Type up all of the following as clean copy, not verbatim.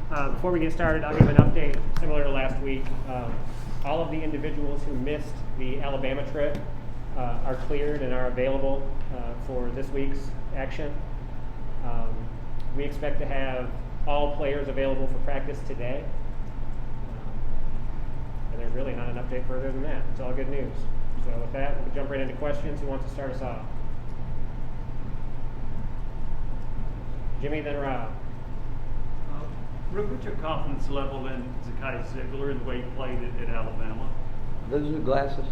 Before we get started, I'll give an update similar to last week. All of the individuals who missed the Alabama trip are cleared and are available for this week's action. We expect to have all players available for practice today. And there's really not an update further than that. It's all good news. So with that, we'll jump right into questions. Who wants to start us off? Jimmy, then Rob. Rick, what's your confidence level in Zakai Ziegler and the way he played at Alabama? Those new glasses?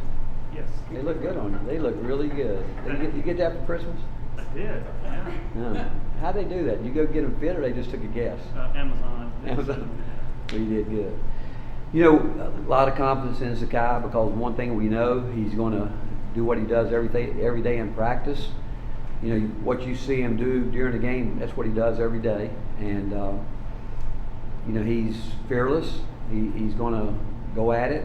Yes. They look good on you. They look really good. You get that for Christmas? I did, yeah. No. How'd they do that? You go get them fit or they just took a guess? Amazon. Amazon. Well, you did good. You know, a lot of confidence in Zakai because one thing we know, he's going to do what he does every day in practice. You know, what you see him do during the game, that's what he does every day. And, you know, he's fearless. He's going to go at it.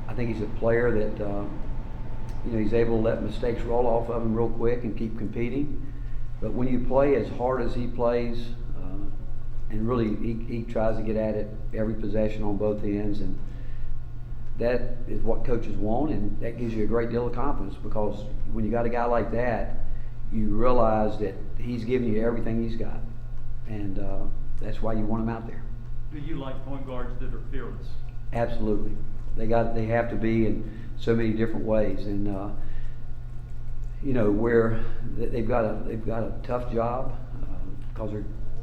I think he's a player that, you know, he's able to let mistakes roll off of him real quick and keep competing. But when you play as hard as he plays, and really he tries to get at it every possession on both ends, and that is what coaches want, and that gives you a great deal of confidence because when you got a guy like that, you realize that he's giving you everything he's got, and that's why you want him out there. Do you like point guards that are fearless? Absolutely. They have to be in so many different ways, and you know, where they've got a tough job because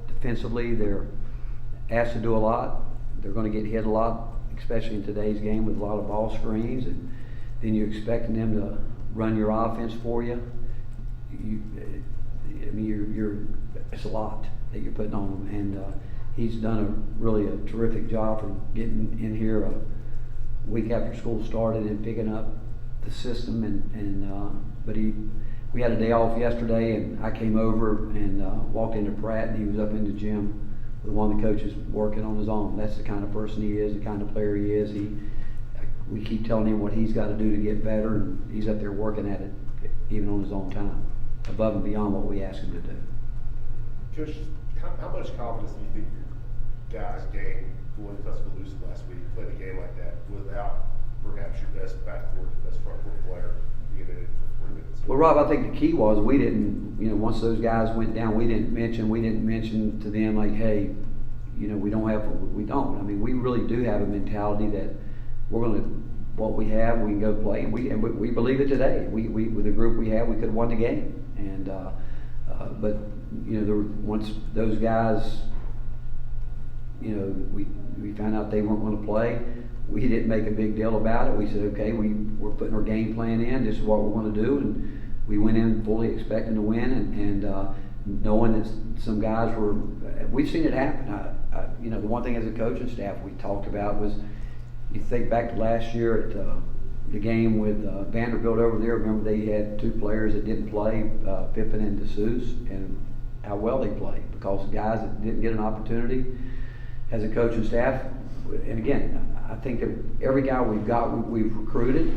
defensively they're asked to do a lot. They're going to get hit a lot, especially in today's game with a lot of ball screens, and then you're expecting them to run your offense for you. I mean, it's a lot that you're putting on them, and he's done really a terrific job for getting in here a week after school started and picking up the system. But we had a day off yesterday, and I came over and walked into Pratt, and he was up in the gym with one of the coaches working on his own. That's the kind of person he is, the kind of player he is. We keep telling him what he's got to do to get better, and he's up there working at it, even on his own time, above and beyond what we ask him to do. Coach, how much confidence do you think your guys gained going to Tuscaloosa last week, playing a game like that without perhaps your best backcourt, best front court player being in it for 40 minutes? Well, Rob, I think the key was we didn't, you know, once those guys went down, we didn't mention to them like, hey, you know, we don't. I mean, we really do have a mentality that we're going to, what we have, we can go play, and we believe it today. We with the group we have, we could have won the game, and but you know, once those guys, you know, we found out they weren't going to play. We didn't make a big deal about it. We said, okay, we're putting our game plan in. This is what we want to do, and we went in fully expecting to win, and knowing that some guys were. We've seen it happen. You know, the one thing as a coaching staff we talked about was, you think back to last year at the game with Vanderbilt over there. Remember, they had two players that didn't play, Pippen and DeSuze, and how well they played because guys that didn't get an opportunity as a coaching staff. And again, I think that every guy we've recruited,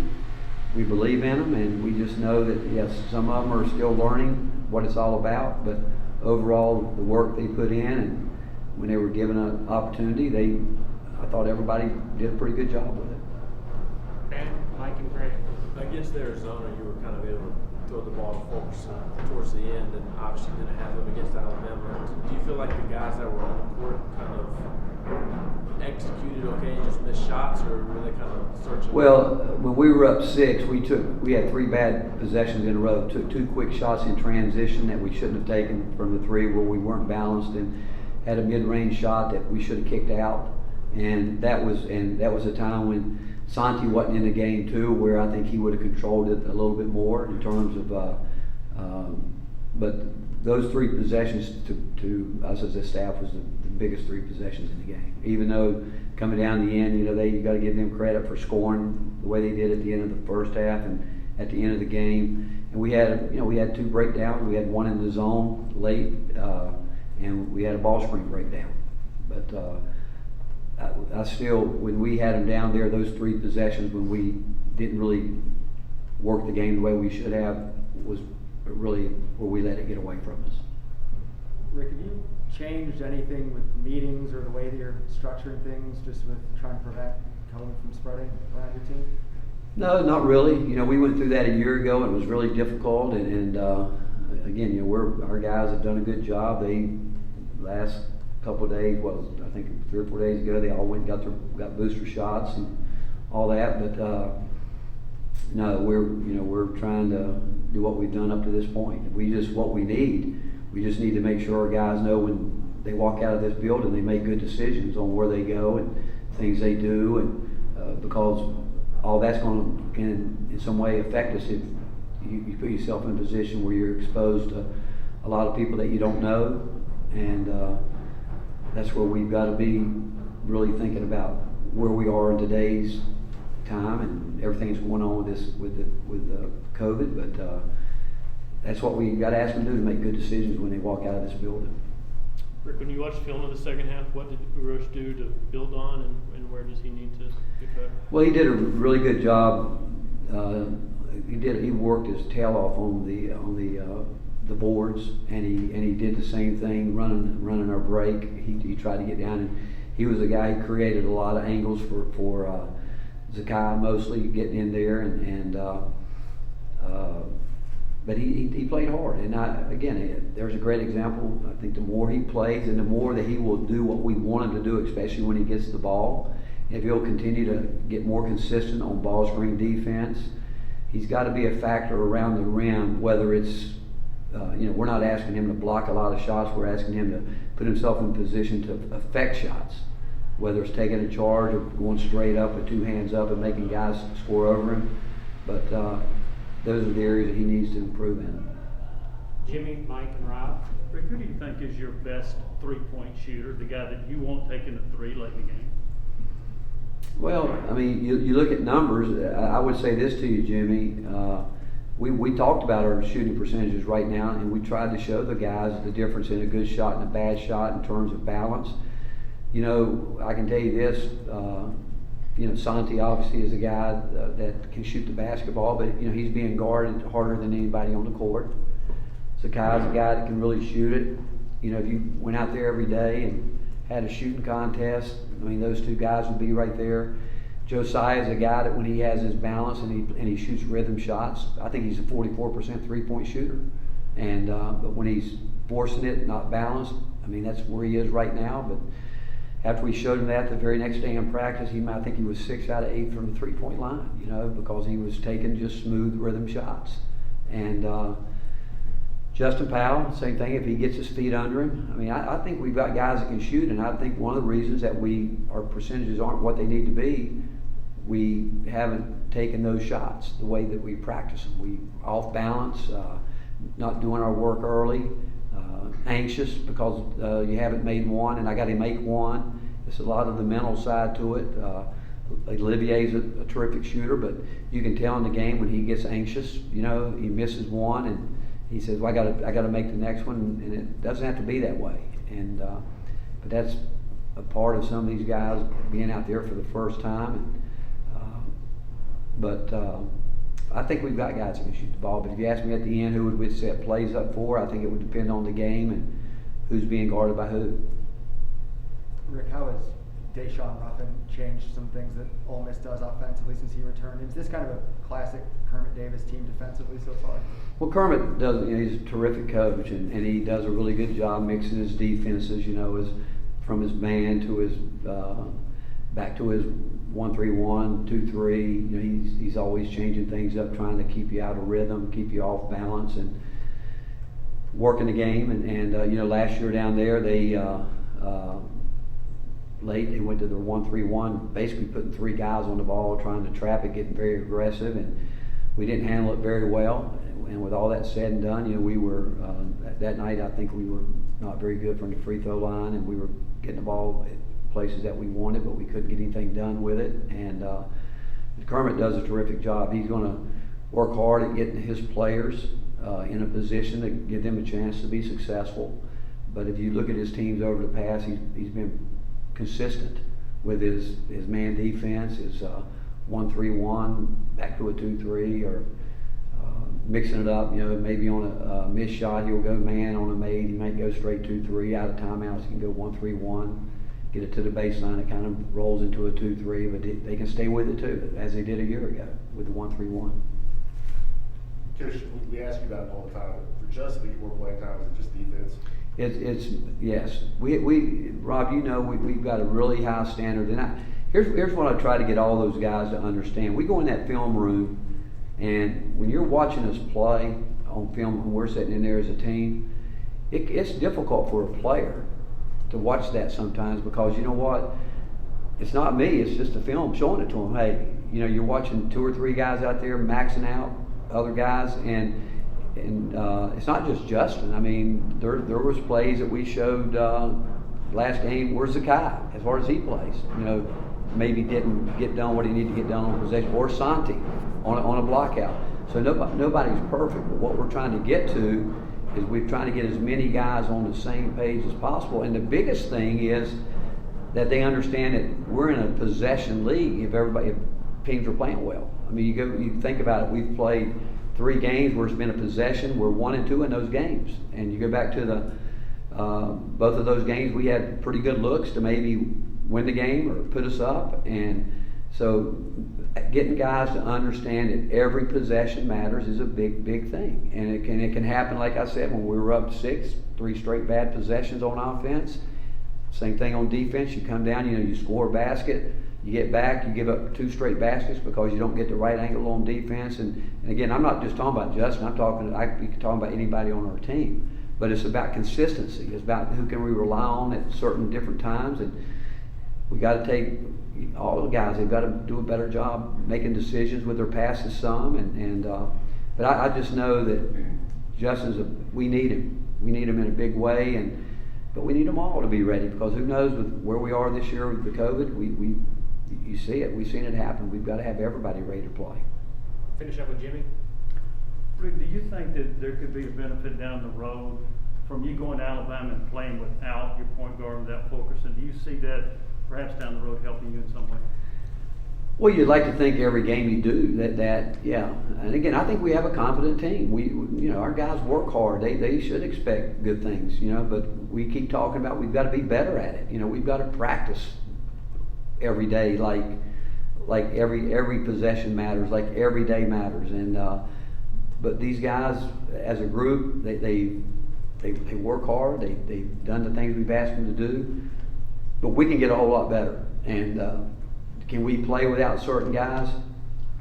we believe in them, and we just know that yes, some of them are still learning what it's all about. But overall, the work they put in, and when they were given an opportunity, I thought everybody did a pretty good job with it. Ben, Mike, and Greg. Against Arizona, you were kind of able to throw the ball to Fulkerson towards the end, and obviously didn't have them against Alabama. Do you feel like the guys that were on the court kind of executed okay and just missed shots, or were they kind of searching? Well, when we were up 6, we had 3 bad possessions in a row. Took 2 quick shots in transition that we shouldn't have taken from the 3 where we weren't balanced, and had a mid-range shot that we should have kicked out. And that was a time when Santi wasn't in the game too, where I think he would have controlled it a little bit more in terms of. But those 3 possessions to us as a staff was the biggest 3 possessions in the game. Even though coming down the end, you know, you got to give them credit for scoring the way they did at the end of the first half and at the end of the game. And we had 2 breakdowns. We had one in the zone late, and we had a ball screen breakdown. But I still, when we had them down there, those 3 possessions when we didn't really work the game the way we should have was really where we let it get away from us. Rick, have you changed anything with meetings or the way that you're structuring things, just with trying to prevent COVID from spreading around your team? No, not really. We went through that a year ago, and it was really difficult. And again, our guys have done a good job. They last couple of days, I think 3 or 4 days ago, they all went and got booster shots and all that. But no, we're trying to do what we've done up to this point. We just need to make sure our guys know when they walk out of this building, they make good decisions on where they go and things they do, and because all that's going to in some way affect us if you put yourself in a position where you're exposed to a lot of people that you don't know, and that's where we've got to be really thinking about where we are in today's time and everything that's going on with COVID. But that's what we got to ask them to do, to make good decisions when they walk out of this building. Rick, when you watch film of the second half, what did Urosh do to build on, and where does he need to get better? Well, he did a really good job. He worked his tail off on the boards, and he did the same thing running our break. He tried to get down, and he was a guy who created a lot of angles for Zakai, mostly getting in there, but he played hard. And again, there's a great example. I think the more he plays and the more that he will do what we want him to do, especially when he gets the ball, if he'll continue to get more consistent on ball screen defense, he's got to be a factor around the rim, whether it's, we're not asking him to block a lot of shots, we're asking him to put himself in position to affect shots, whether it's taking a charge or going straight up with 2 hands up and making guys score over him. But those are the areas that he needs to improve in. Jimmy, Mike, and Rob. Rick, who do you think is your best three-point shooter, the guy that you won't take in the three late in the game? Well, I mean, you look at numbers. I would say this to you, Jimmy. We talked about our shooting percentages right now, and we tried to show the guys the difference in a good shot and a bad shot in terms of balance. I can tell you this. Santi obviously is a guy that can shoot the basketball, but he's being guarded harder than anybody on the court. Zakai's a guy that can really shoot it. If you went out there every day and had a shooting contest, those two guys would be right there. Josiah is a guy that when he has his balance and he shoots rhythm shots, I think he's a 44% three-point shooter. And but when he's forcing it, not balanced, that's where he is right now. But after we showed him that the very next day in practice, I think he was 6 out of 8 from the three-point line, because he was taking just smooth rhythm shots. And Justin Powell, same thing, if he gets his feet under him. I think we've got guys that can shoot, and I think one of the reasons that our percentages aren't what they need to be, we haven't taken those shots the way that we practice them. We off balance, not doing our work early, anxious because you haven't made one and I got to make one. It's a lot of the mental side to it. Olivier's a terrific shooter, but you can tell in the game when he gets anxious, he misses one and he says, well, I got to make the next one, and it doesn't have to be that way. And but that's a part of some of these guys being out there for the first time. But I think we've got guys that can shoot the ball. But if you ask me at the end who would we set plays up for, I think it would depend on the game and who's being guarded by who. Rick, how has Deshaun Ruffin changed some things that Ole Miss does offensively since he returned? Is this kind of a classic Kermit Davis team defensively so far? Well, Kermit does. He's a terrific coach, and he does a really good job mixing his defenses. From his man to his back to his 1-3-1, 2-3. He's always changing things up, trying to keep you out of rhythm, keep you off balance, and working the game. And last year down there, they went to the 1-3-1, basically putting 3 guys on the ball, trying to trap it, getting very aggressive, and we didn't handle it very well. And with all that said and done, we were that night. I think we were not very good from the free throw line, and we were getting the ball at places that we wanted, but we couldn't get anything done with it. And Kermit does a terrific job. He's going to work hard at getting his players in a position to give them a chance to be successful. But if you look at his teams over the past, he's been consistent with his man defense, his 1-3-1 back to a 2-3, or mixing it up, maybe on a missed shot, he'll go man. On a made, he might go straight 2-3. Out of timeouts, he can go 1-3-1, get it to the baseline. It kind of rolls into a 2-3, but they can stay with it too, as they did a year ago with the 1-3-1. Coach, we ask you about it all the time. For Justin to get more playing time, is it just defense? It's yes. We Rob, we've got a really high standard, and here's what I try to get all those guys to understand. We go in that film room, and when you're watching us play on film, when we're sitting in there as a team, it's difficult for a player to watch that sometimes, because you know what? It's not me. It's just the film showing it to them. Hey, you're watching 2 or 3 guys out there maxing out other guys, and it's not just Justin. I mean, there was plays that we showed last game where Zakai, as far as he plays, maybe didn't get done what he needed to get done on possession, or Santi on a block out. So nobody's perfect, but what we're trying to get to is we're trying to get as many guys on the same page as possible. And the biggest thing is that they understand that we're in a possession league if teams are playing well. I mean, you think about it, we've played 3 games where it's been a possession. We're 1-2 in those games. And you go back to the both of those games, we had pretty good looks to maybe win the game or put us up. And so getting guys to understand that every possession matters is a big, big thing. And it can happen, like I said, when we were up 6, 3 straight bad possessions on offense. Same thing on defense. You come down, you score a basket, you get back, you give up 2 straight baskets because you don't get the right angle on defense. And again, I'm not just talking about Justin. I can talk about anybody on our team. But it's about consistency. It's about who can we rely on at certain different times. And we got to take all the guys. They've got to do a better job making decisions with their passes some. But I just know that we need him. We need him in a big way. But we need them all to be ready, because who knows with where we are this year with the COVID. You see it. We've seen it happen. We've got to have everybody ready to play. Finish up with Jimmy. Rick, do you think that there could be a benefit down the road from you going to Alabama and playing without your point guard, without Fulkerson? Do you see that perhaps down the road helping you in some way? Well, you'd like to think every game you do that yeah. And again, I think we have a confident team. Our guys work hard. They should expect good things, but we keep talking about we've got to be better at it. We've got to practice every day, like every possession matters, like every day matters. And but these guys as a group, they work hard. They've done the things we've asked them to do, but we can get a whole lot better. And can we play without certain guys?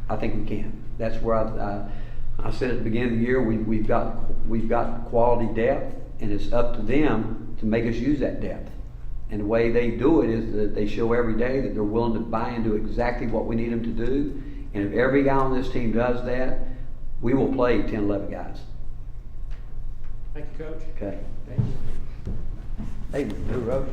I think we can. That's where I said at the beginning of the year, we've got quality depth, and it's up to them to make us use that depth. And the way they do it is that they show every day that they're willing to buy into exactly what we need them to do. And if every guy on this team does that, we will play 10, 11 guys. Thank you, Coach. Okay. Thank you. Hey, Drew Roach.